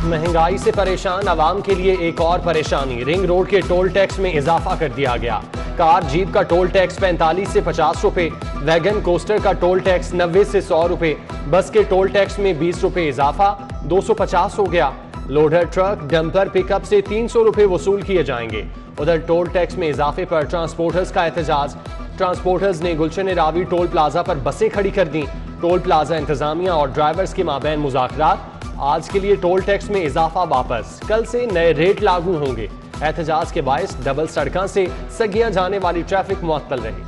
महंगाई से परेशान आवाम के लिए एक और परेशानी। रिंग रोड के टोल टैक्स में इजाफा कर दिया गया। कार जीप का टोल टैक्स 45 से 50 रुपए, वैगन कोस्टर का टोल टैक्स 90 से 100 रुपए, बस के टोल टैक्स में 20 रुपए इजाफा 250 हो गया। लोडर ट्रक डंपर पिकअप से 300 रुपए वसूल किए जाएंगे। उधर टोल टैक्स में इजाफे पर ट्रांसपोर्टर्स का एहतजाज। ट्रांसपोर्टर्स ने गुलशन रावी टोल प्लाजा पर बसें खड़ी कर दी। टोल प्लाजा इंतजामिया और ड्राइवर्स के माबैन मुज़ाकरात। आज के लिए टोल टैक्स में इजाफा वापस, कल से नए रेट लागू होंगे। एहतजाज के बायस डबल सड़कों से सगियां जाने वाली ट्रैफिक मुअत्तल रही।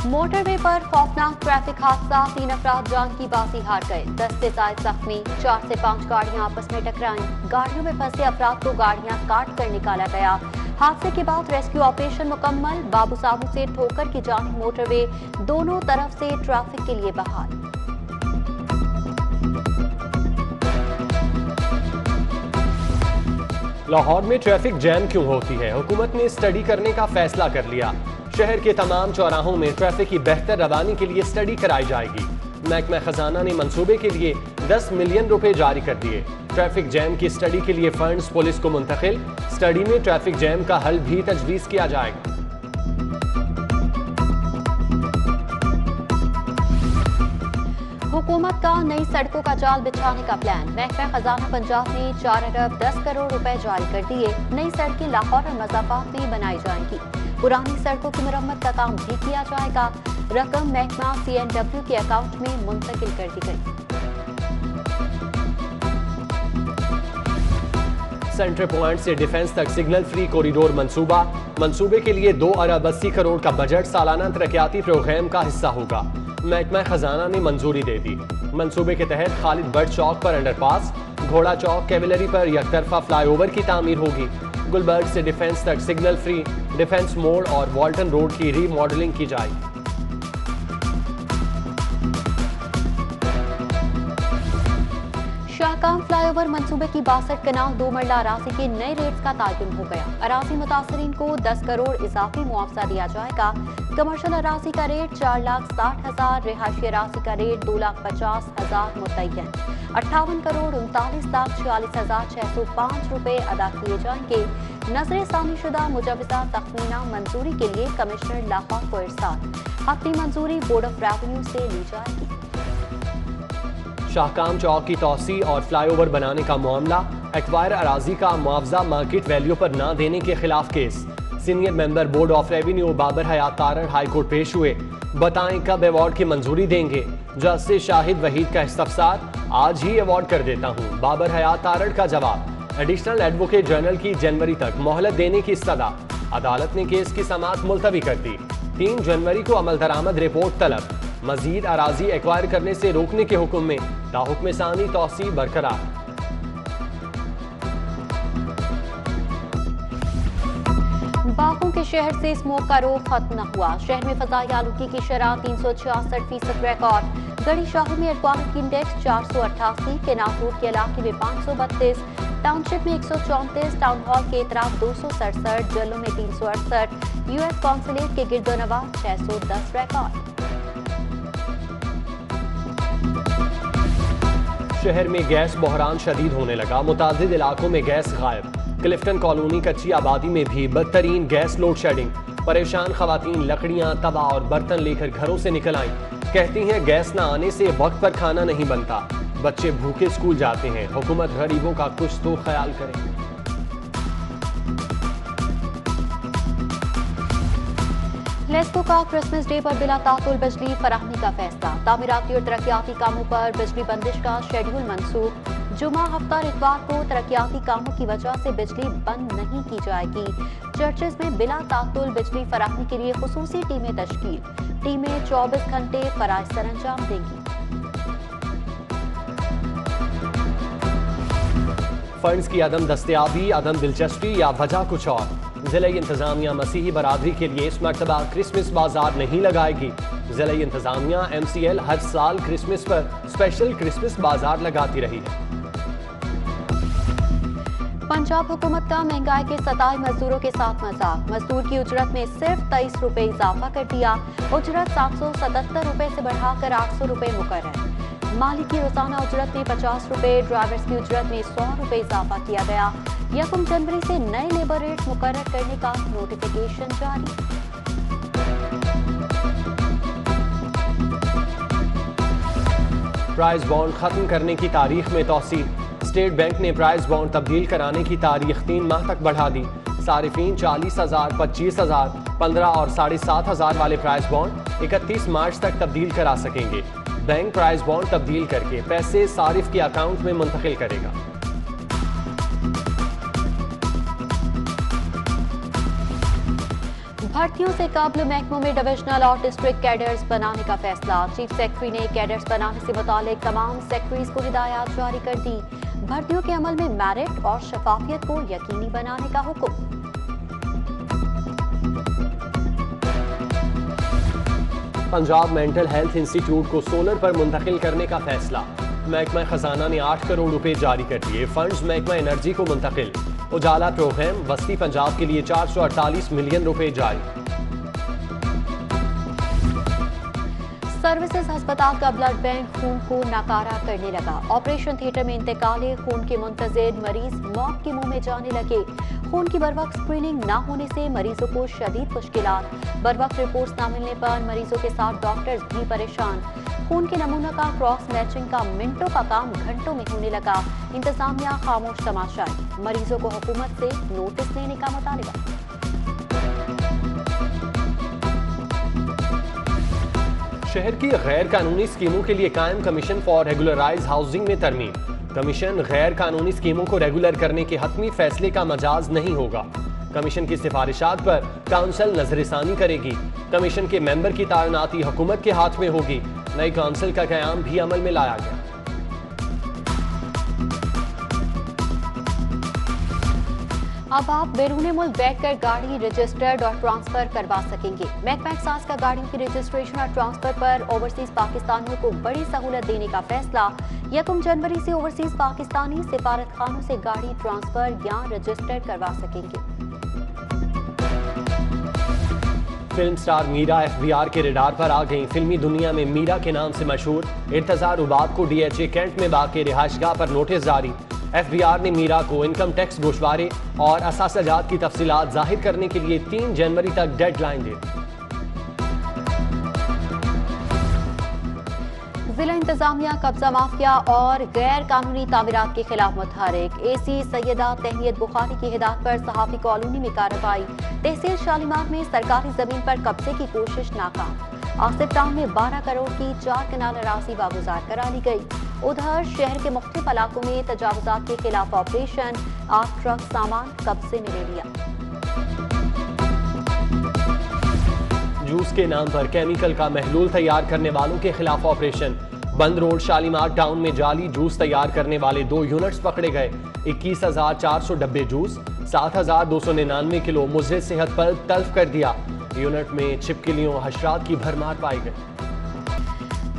मोटरवे पर खौफनाक ट्रैफिक हादसा, 3 अफराद जान की बाजी हार गए। 10 से ज्यादा जख्मी, 4 से 5 गाड़ियां आपस में टकराईं। गाड़ियों में फंसे अफराद को गाड़ियां काट कर निकाला गया। हादसे के बाद रेस्क्यू ऑपरेशन मुकम्मल। बाबू साबू से ठोकर की जानिब मोटरवे दोनों तरफ से ट्रैफिक के लिए बहाल। लाहौर में ट्रैफिक जैम क्यों होती है? हुकूमत ने स्टडी करने का फैसला कर लिया। शहर के तमाम चौराहों में ट्रैफिक की बेहतर रवानी के लिए स्टडी कराई जाएगी। महकमा खजाना ने मंसूबे के लिए 10 मिलियन रुपए जारी कर दिए। ट्रैफिक जैम की स्टडी के लिए फंड्स पुलिस को मुंतकिल। स्टडी में ट्रैफिक जैम का हल भी तजवीज किया जाएगा। हुकूमत का नई सड़कों का जाल बिछाने का प्लान। महकमा खजाना पंजाब ने 4 अरब 10 करोड़ रुपए जारी कर दिए। नई सड़कें लाहौर और मज़ाफात में बनाई जाएंगी। पुरानी सड़कों की मरम्मत का काम भी किया जाएगा। रकम महकमा CNW के अकाउंट में मुंतकिल कर दी गई। सेंट्रल पॉइंट से डिफेंस तक सिग्नल फ्री कॉरिडोर मंसूबा। मंसूबे के लिए 2 अरब 80 करोड़ का बजट सालाना तरक्याती प्रोग्राम का हिस्सा होगा। महकमा खजाना ने मंजूरी दे दी। मंसूबे के तहत खालिद बट चौक पर अंडरपास, घोड़ा चौक कैवलरी पर यकतरफा फ्लाईओवर की तामीर होगी। गुलबर्ग से डिफेंस तक सिग्नल फ्री, डिफेंस मोड़ और वॉल्टन रोड की रीमॉडलिंग की जाएगी। शाहकाम फ्लाईओवर मंसूबे की 62 कनाल 2 मरला अराजी के नए रेट्स का तयन हो गया। अराजी मुतासरीन को 10 करोड़ इजाफी मुआवजा दिया जाएगा। कमर्शियल अराजी का रेट 4,60,000, रिहायशी अराजी का रेट 2,50,000 मुतय्यन। 58 करोड़ 39,46,605 रुपए अदा किए जाएंगे। नजर सानी शुदा मुजवजा तखमीना मंजूरी के लिए कमिश्नर लाहौर को इरसाल। हफ्ती मंजूरी बोर्ड ऑफ रेवेन्यू से ली जाएगी। शाहकाम चौक की तोसी और फ्लाईओवर बनाने का मामला। एक्वायर अराजी का मुआवजा मार्केट वैल्यू पर न देने के खिलाफ case. Senior member board of revenue Babar Hayat Tarar high court पेश हुए। बताएं कब अवार्ड की मंजूरी देंगे? जस्टिस शाहिद वहीद का इस्तफसार, आज ही अवार्ड कर देता हूं। बाबर हयात तारड़ का जवाब, एडिशनल एडवोकेट जनरल की जनवरी तक मोहलत देने की इस्तदा। अदालत ने केस की समाअत मुलतवी कर दी। 3 जनवरी को अमल दरामद रिपोर्ट तलब। मजीद अराजी एक्वायर करने से रोकने के हुक्म में ताहुक्म सानी तौसी बरकरार। बागों के शहर से स्मोक का रोक खत्म न हुआ। शहर में फजाई आलूगी की शरह 366% रिकॉर्ड। गढ़ी शाहू में एयर क्वालिटी इंडेक्स 488, के नागपुर के इलाके में 532, टाउनशिप में 134, टाउन हॉल के इतराफ 267, जल्लो में 368, US कॉन्सुलेट के गिरदोनवा 610 रिकॉर्ड। शहर में गैस बहरान शदीद होने लगा। मुतादिद इलाकों में गैस गायब। क्लिफ्टन कॉलोनी कच्ची आबादी में भी बदतरीन गैस लोड शेडिंग। परेशान खवातीन लकड़ियां, तवा और बर्तन लेकर घरों से निकल आईं। कहती हैं गैस न आने से वक्त पर खाना नहीं बनता। बच्चे भूखे स्कूल जाते हैं। हुकूमत गरीबों का कुछ तो ख्याल करे। लेस्को का क्रिसमस डे पर बिला तातुल बिजली फराहमी का फैसला। तामीराती और तरक्याती कामों पर बिजली बंदिश का शेड्यूल मंसूख। जुमा हफ्ता इतवार को तरक्याती कामों की वजह से बिजली बंद नहीं की जाएगी। चर्चेज में बिला तातुल बिजली फराहमी के लिए खुसूसी टीमें तश्कील। टीमें 24 घंटे फराइज सरंजाम देंगी। फंड्स की अदम दस्तयाबी, अदम दिलचस्पी या वजह कुछ और? जिले इंतजामिया मसीही बरादरी के लिए इस मरतबा क्रिसमस बाजार नहीं लगाएगी। जिले इंतजामिया MCL हर साल क्रिसमस पर स्पेशल क्रिसमस बाजार लगाती रही है। पंजाब हुकूमत का महंगाई के सताए मजदूरों के साथ मजाक। मजदूर की उजरत में सिर्फ 23 रुपए इजाफा कर दिया। उजरत 777 रुपए से बढ़ाकर 800 रुपए मुकर्रर। मालिक की रोजाना उजरत में 50 रुपए, ड्राइवर्स की उजरत में 100 रुपए इजाफा किया गया। 1 जनवरी से नए लेबर रेट मुकर्रर करने का नोटिफिकेशन जारी। प्राइस बॉन्ड खत्म करने की तारीख में तौसील। स्टेट बैंक ने प्राइस बॉन्ड तब्दील कराने की तारीख 3 माह तक बढ़ा दी। सारिफीन 40,000, 25,000, 15 और 7,500 वाले प्राइस बॉन्ड 31 मार्च तक तब्दील करा सकेंगे। बैंक प्राइस बॉन्ड तब्दील करके पैसे सारिफ के अकाउंट में मुंतकिल करेगा। भर्तियों से कबल महकमों में डिविजनल और डिस्ट्रिक्ट कैडर्स बनाने का फैसला। चीफ सेक्रेटरी ने कैडर्स बनाने से मुतालिक तमाम सेक्रेटरीज को हिदायत जारी कर दी। भर्तियों के अमल में मेरिट और शफाफियत को यकीनी बनाने का हुक्म। पंजाब मेंटल हेल्थ इंस्टीट्यूट को सोलर पर मुंतकिल करने का फैसला। महकमा खजाना ने 8 करोड़ रुपए जारी कर दिए। फंड्स महकमा एनर्जी को मुंतकिल। उजाला प्रोग्राम वस्ती पंजाब के लिए 448 मिलियन रुपए जारी। सर्विसेज अस्पताल का ब्लड बैंक खून को नाकारा करने लगा। ऑपरेशन थिएटर में इंतकाले खून के मुंतजिर मरीज मौत के मुंह में जाने लगे। खून की बरवक्त स्क्रीनिंग न होने से मरीजों को शदीद मुश्किलात। बरवक्त रिपोर्ट्स न मिलने पर मरीजों के साथ डॉक्टर्स भी परेशान। खून के नमूनों का क्रॉस मैचिंग का मिनटों का काम घंटों में होने लगा। इंतजामिया खामोश तमाशाई। मरीजों को हुकूमत से नोटिस लेने का मुतालिबा। शहर की गैर कानूनी स्कीमों के लिए कायम कमीशन फॉर रेगुलराइज हाउसिंग में तरमीम। कमीशन गैर कानूनी स्कीमों को रेगुलर करने के हतमी फैसले का मजाज नहीं होगा। कमीशन की सिफारिशात पर काउंसिल नजरसानी करेगी। कमीशन के मेंबर की तैनाती हुकूमत के हाथ में होगी। नई काउंसिल का क़याम भी अमल में लाया गया। अब आप बैरून मुल्क बैठकर गाड़ी रजिस्टर्ड और ट्रांसफर करवा सकेंगे। महकमा एक्साइज का गाड़ियों की रजिस्ट्रेशन और ट्रांसफर पर ओवरसीज पाकिस्तानियों को बड़ी सहूलत देने का फैसला। 1 जनवरी से ओवरसीज पाकिस्तानी सिफारत खानों से गाड़ी ट्रांसफर या रजिस्टर्ड करवा सकेंगे। फिल्म स्टार मीरा FBR के रडार पर आ गई। फिल्मी दुनिया में मीरा के नाम से मशहूर इर्तज़ा उबाद को DHA कैंट में वाक़ रिहाइशगाह पर नोटिस जारी। FBR ने मीरा को इनकम टैक्स गोशवारे और असासाजात की तफसीलात जाहिर करने के लिए 3 जनवरी तक डेडलाइन दी। जिला इंतजामिया कब्जा माफिया और गैर कानूनी तामीरात के खिलाफ मुतहरिक। AC सैयदा तहनीत बुखारी की हिदायत पर सहाफी कॉलोनी में कार्रवाई। तहसील शालीमार में सरकारी जमीन पर कब्जे की कोशिश नाकाम। आसिफ टाउन में 12 करोड़ की 4 कनाल अराजी वागुजार करा ली गई। उधर शहर के मुख्तलिफ इलाकों में तजावुजात के खिलाफ ऑपरेशन। 8 ट्रक सामान कब्जे में ले लिया। जूस के नाम पर केमिकल का महलूल तैयार करने वालों के खिलाफ ऑपरेशन। बंद रोड शालीमार टाउन में जाली जूस तैयार करने वाले 2 यूनिट्स पकड़े गए। 21,400 डब्बे जूस, 7,299 किलो मुज़र सेहत पर तल्फ कर दिया। यूनिट में छिपकलियों हशरात की भरमार पाई गई।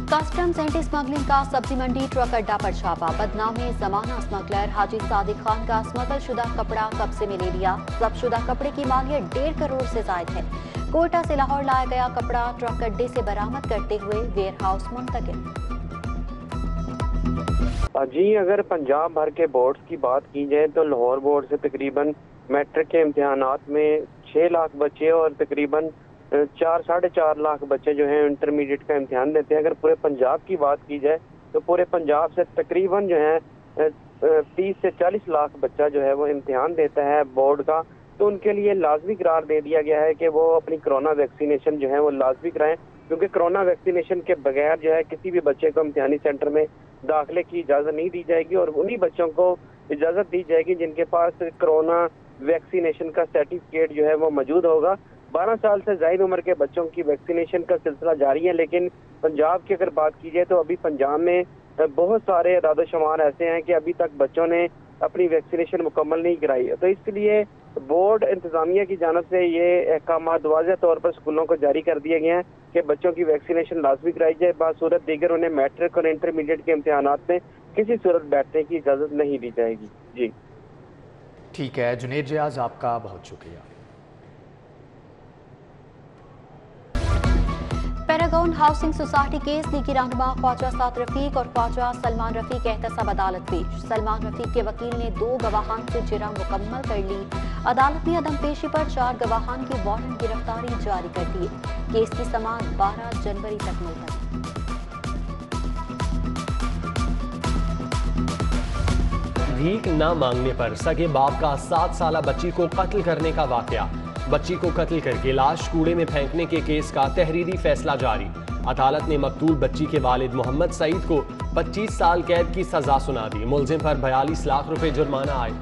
कस्टम्स एंटी स्मगलिंग का सब्जी मंडी ट्रक अड्डा पर छापा। बदनामी जमाना स्मगलर हाजी सादिक खान का स्मगल शुदा कपड़ा कब्जे में ले लिया। जब्त शुदा कपड़े की मालियत 1.5 करोड़ से जायद है। कोयटा से लाहौर लाया गया कपड़ा ट्रक अड्डे से बरामद करते हुए वेयर हाउस मुंतकिल। जी, अगर पंजाब भर के बोर्ड्स की बात की जाए तो लाहौर बोर्ड से तकरीबन मैट्रिक के इम्तिहानात में 6 लाख बच्चे और तकरीबन 4-4.5 लाख बच्चे जो हैं इंटरमीडिएट का इम्तिहान देते हैं। अगर पूरे पंजाब की बात की जाए तो पूरे पंजाब से तकरीबन जो है 30 से 40 लाख बच्चा जो है वो इम्तिहान देता है बोर्ड का। तो उनके लिए लाजमी करार दे दिया गया है कि वो अपनी कोरोना वैक्सीनेशन जो है वो लाजमी कराएं, क्योंकि कोरोना वैक्सीनेशन के बगैर जो है किसी भी बच्चे को इम्तिहानी सेंटर में दाखिले की इजाज़त नहीं दी जाएगी और उन्हीं बच्चों को इजाज़त दी जाएगी जिनके पास कोरोना वैक्सीनेशन का सर्टिफिकेट जो है वो मौजूद होगा। 12 साल से ज़ायद उम्र के बच्चों की वैक्सीनेशन का सिलसिला जारी है, लेकिन पंजाब की अगर बात की जाए तो अभी पंजाब में बहुत सारे अदाद-ओ-शुमार ऐसे हैं कि अभी तक बच्चों ने अपनी वैक्सीनेशन मुकम्मल नहीं कराई है। तो इसलिए बोर्ड इंतजामिया की जानब से ये अहकाम वाज़ेह तौर पर स्कूलों को जारी कर दिए गए हैं कि बच्चों की वैक्सीनेशन लाजमी कराई जाए। बासूरत दीगर उन्हें मैट्रिक और इंटरमीडिएट के इम्तिहानात में किसी सूरत बैठने की इजाज़त नहीं दी जाएगी। जी। ठीक है जुनेद जियाज, आपका बहुत शुक्रिया। पैरागॉन हाउसिंग सोसाइटी केस लीगी रहनुमा ख्वाजा साद रफीक और ख्वाजा सलमान रफीक एहतसाब अदालत पेश। सलमान रफीक के वकील ने 2 गवाहान से जिरा मुकम्मल कर ली। अदालत ने अदम पेशी पर 4 गवाहान की वारंट गिरफ्तारी जारी कर दी। केस की समाअत 12 जनवरी तक मुलतवी। भीख न मांगने पर सगे बाप का 7 साला बच्ची को कत्ल करने का वाकया। बच्ची को कत्ल करके लाश कूड़े में फेंकने के केस का तहरीरी फैसला जारी। अदालत ने मकतूल बच्ची के वालिद मोहम्मद सईद को 25 साल कैद की सजा सुना दी। मुलजिम पर 42 लाख रुपए जुर्माना आए।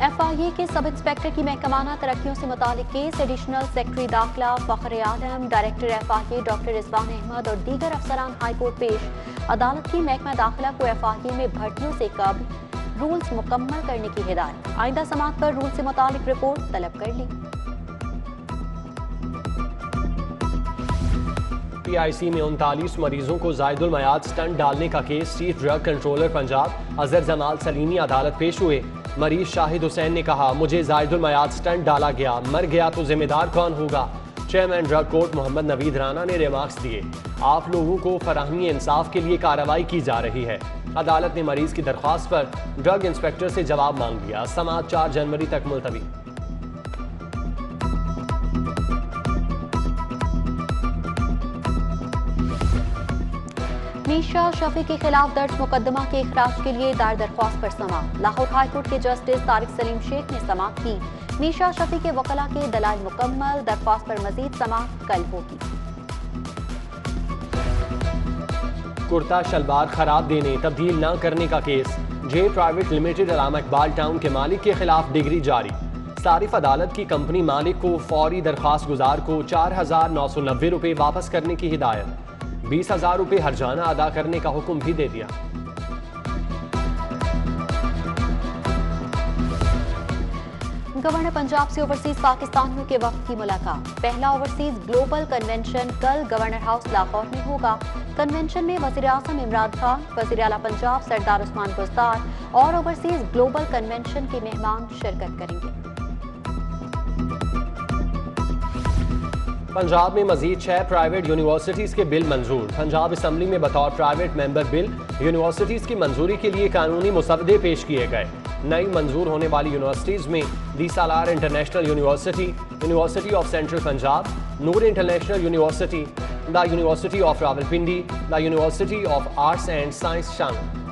FIA के सब इंस्पेक्टर की महकमाना तरक्कियों से मुतालिक केस एडिशनल सेक्रेटरी दाखिला Fakhar Alam, director FIA doctor Rizwan Ahmed और दीगर अफसरान हाईकोर्ट पेश। अदालत की महकमा दाखिला को FIA में भर्तियों से कब्ल रूल्स मुकम्मल करने की हिदायत। आइंदा समाअत पर रूल से मुतालिक रिपोर्ट तलब कर ली। PIC में 39 मरीजों को जायदुल मयाद स्टंट डालने का case. Chief drug controller Punjab Azhar Jamal Salimi अदालत पेश हुए। मरीज शाहिद हुसैन ने कहा, मुझे जायदुल मयाद स्टंट डाला गया, मर गया तो जिम्मेदार कौन होगा। Chairman drug court Mohammad Naveed Rana ने रिमार्क्स दिए, आप लोगों को फराहमी इंसाफ के लिए कार्रवाई की जा रही है। अदालत ने मरीज की दरख्वास्त पर ड्रग इंस्पेक्टर से जवाब मांग लिया। समाअत 4 जनवरी तक मुलतवी। मीशा शफी के खिलाफ दर्ज मुकदमा के इखराज के लिए दायर दरख्वास्त पर समाअत। लाहौर हाईकोर्ट के जस्टिस तारिक सलीम शेख ने समाअत की। मीशा शफी के वकला के दलाइल मुकम्मल। दरख्वास्त पर मजीद समाअत कल होगी। कुर्ता शलवार खराब देने, तब्दील न करने का केस। जे private limited Allama Iqbal town के मालिक के खिलाफ डिग्री जारी। सारिफ अदालत की कंपनी मालिक को फौरी दरखास्त गुजार को 4,990 रुपए वापस करने की हिदायत। 20,000 रुपए हर्जाना अदा करने का हुक्म भी दे दिया। गवर्नर पंजाब से ओवरसीज पाकिस्तानियों के वफ्द की मुलाकात। पहला ओवरसीज ग्लोबल कन्वेंशन कल गवर्नर हाउस लाहौर में होगा। कन्वेंशन में वज़ीर आज़म इमरान खान, वज़ीर आला पंजाब सरदार उस्मान बुज़दार और ओवरसीज ग्लोबल कन्वेंशन के मेहमान शिरकत करेंगे। पंजाब में मजीद 6 प्राइवेट यूनिवर्सिटीज के बिल मंजूर। पंजाब असम्बली में बतौर प्राइवेट मेंबर बिल यूनिवर्सिटीज की मंजूरी के लिए कानूनी मुसवदे पेश किए गए। नई मंजूर होने वाली यूनिवर्सिटीज में the Salar international university, university of central Punjab, Noor international university, the university of Rawalpindi, the university of arts and science शामिल।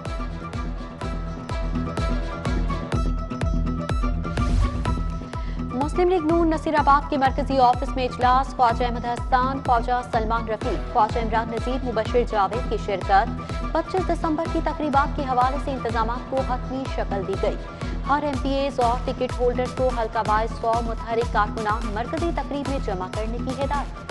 मुस्लिम लीग नून नसीराबाद के मरकजी ऑफिस में इजलास। ख्वाजा अहमद हसन, ख्वाजा सलमान रफीक, ख्वाजा इमरान नजीर, मुबशिर जावेद की शिरकत। 25 दिसंबर की तकरीबात के हवाले से इंतजाम को हतमी शक्ल दी गई। हर MPAs और टिकट होल्डर्स को हल्का वाइज 100 मुतहरिक कारकुनान मरकजी तकरीब में जमा करने की हिदायत।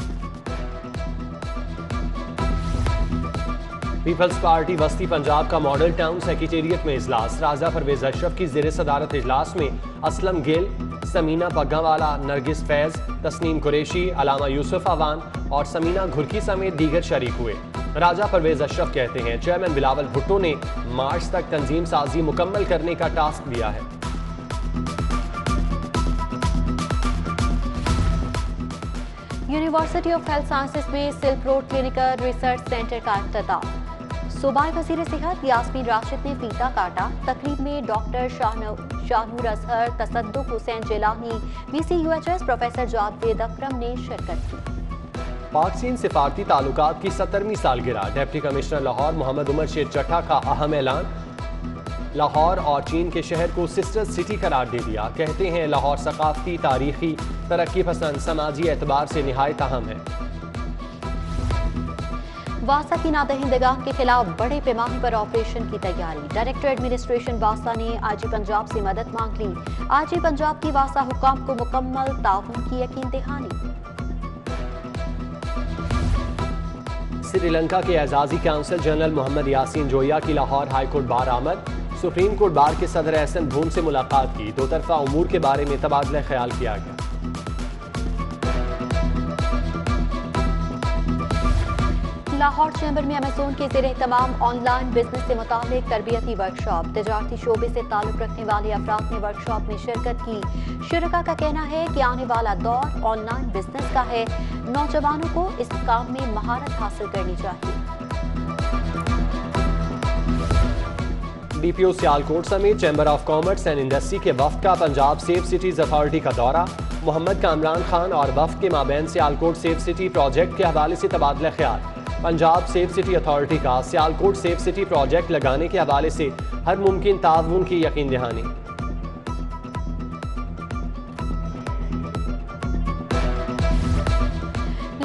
पीपल्स पार्टी वस्ती पंजाब का मॉडल टाउन सेक्रेटेरिएट में इजलास। राजा परवेज अशरफ की ज़ेर सदारत इजलास में असलम गिल, समीना पग्गावाला, नरगिस फैज, तस्नीम कुरैशी, अलामा यूसुफ अवान और समीना घुरकी समेत दीगर शरीक हुए। राजा परवेज अशरफ कहते हैं, चेयरमैन बिलावल भुट्टो ने मार्च तक तंजीम साजी मुकम्मल करने का टास्क दिया है। यूनिवर्सिटी ऑफ हेल्थ साइंसेज में silk road clinical research centre का इफ्तिताह। सूबाई वज़ीर सेहत यास्मीन राशिद ने फीता काटा। तकरीब में doctor Shahnoor Azhar, Tasadduq Hussain Jilani, VCUHS professor Javed Akram ने शिरकत की। पाक चीन सिफारती ताल्लुकात की 70वीं सालगिरह। डिप्टी कमिश्नर लाहौर मोहम्मद उमर शेर चट्टा का अहम ऐलान। लाहौर और चीन के शहर को सिस्टर सिटी करार दे दिया। कहते हैं लाहौर सकाफती, तारीखी, तरक्की पसंद, समाजी एतबार से निहायत अहम है। वासा की नादहिंदगाह के खिलाफ बड़े पैमाने पर ऑपरेशन की तैयारी। डायरेक्टर एडमिनिस्ट्रेशन वासा ने IG पंजाब से मदद मांग ली। IG पंजाब की वासा हुकाम को मुकम्मल ताउन की यकीन दहानी। श्रीलंका के एजाजी काउंसिल जनरल मोहम्मद यासीन जोया की लाहौर हाई कोर्ट बार आमद। सुप्रीम कोर्ट बार के सदर एहसन भून से मुलाकात की। दो तरफा उमूर के बारे में तबादला ख्याल किया गया। लाहौर चैम्बर में अमेज़न के ज़ेरे तमाम ऑनलाइन बिजनेस से मुतालिक तरबियती वर्कशॉप। तजारती शोबे से ताल्लुक रखने वाले अफराद ने वर्कशॉप में शिरकत की। शुरका का कहना है कि आने वाला दौर ऑनलाइन बिजनेस का है। नौजवानों को इस काम में महारत हासिल करनी चाहिए। DPO सियालकोट समेत chamber of commerce and industry के वफ्द का पंजाब सेफ सिटीज अथॉरिटी का दौरा। मोहम्मद कामरान खान और वफ्द के माबैन सियालकोट सेफ सिटी प्रोजेक्ट के हवाले से तबादला ख्याल। पंजाब सेफ सिटी अथॉरिटी का सियालकोट सेफ सिटी प्रोजेक्ट लगाने के हवाले से हर मुमकिन ताउन की यकीन दहानी।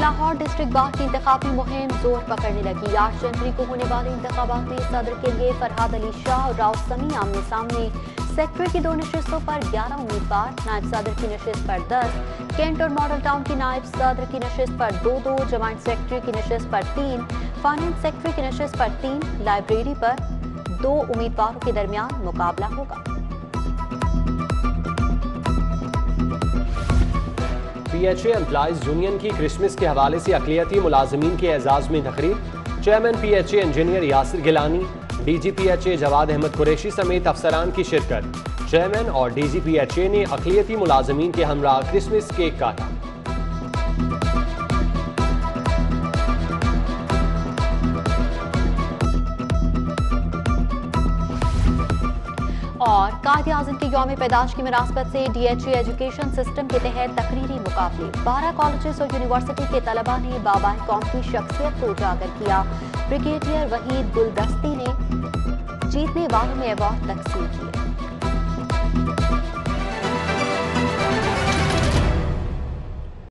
लाहौर डिस्ट्रिक्ट बार की इंतखाबी मुहिम जोर पकड़ने लगी। 8 जनवरी को होने वाले इंतखाबात में सदर के लिए फरहाद अली शाह और राव समी आमने सामने। सेक्रेटरी की 2 नशिस्तों पर 11 उम्मीदवार। नायब सदर की नशिस्त पर 10, कैंट और मॉडल टाउन की नायब सदर की नशिस्त पर 2-2, जॉइंट सेक्रेटरी की नशिस्त पर 3, फाइनेंस सेक्रेटरी की नशिस्त पर 3, लाइब्रेरी पर 2 उम्मीदवारों के दरमियान मुकाबला होगा। PHA एम्प्लॉइज यूनियन की क्रिसमस के हवाले से अक़लियती मुलाजमीन के एजाज में तकरीब। Chairman PHA engineer Yasir Gilani, DG PHA Jawad Ahmad Qureshi समेत अफसरान की शिरकत। चेयरमैन और DG PHA ने अक़लियती मुलाजमीन के हमरा क्रिसमस केक काटा। और कायदे आज़म के यौम पैदाश की मुनासबत से DHA एजुकेशन सिस्टम के तहत तकरीरी मुकाबले। 12 कॉलेजेस और यूनिवर्सिटी के तलबा ने बाबाए कौम की शख्सियत को उजागर किया। ब्रिगेडियर वहीद गुलदस्ती ने जीतने वालों में अवार्ड तकसीम किए।